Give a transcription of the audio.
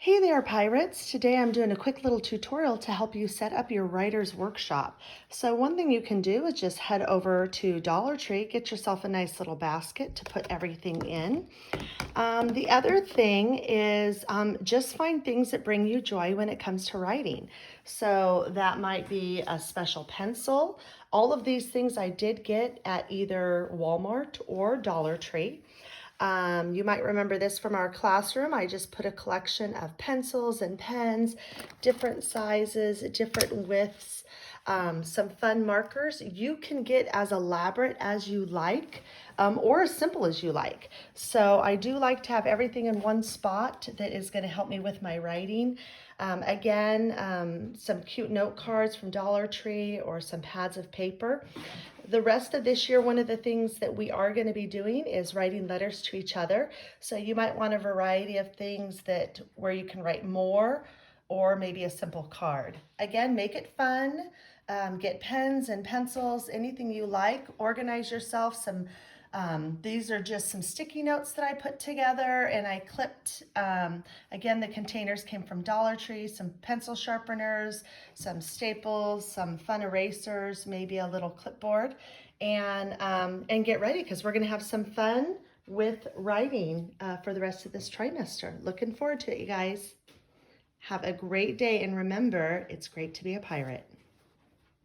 Hey there, pirates. Today I'm doing a quick little tutorial to help you set up your writer's workshop. So one thing you can do is just head over to Dollar Tree, get yourself a nice little basket to put everything in. The other thing is just find things that bring you joy when it comes to writing. So that might be a special pencil. All of these things I did get at either Walmart or Dollar Tree. You might remember this from our classroom. I just put a collection of pencils and pens, different sizes, different widths, some fun markers. You can get as elaborate as you like or as simple as you like. So I do like to have everything in one spot that is going to help me with my writing. Some cute note cards from Dollar Tree or some pads of paper. The rest of this year, one of the things that we are going to be doing is writing letters to each other. So you might want a variety of things where you can write more or maybe a simple card. Again, make it fun. Get pens and pencils, anything you like. Organize yourself. These are just some sticky notes that I put together and I clipped. Again, the containers came from Dollar Tree, some pencil sharpeners, some staples, some fun erasers, maybe a little clipboard, and get ready because we're going to have some fun with writing for the rest of this trimester. Looking forward to it, you guys. Have a great day, and remember, it's great to be a pirate.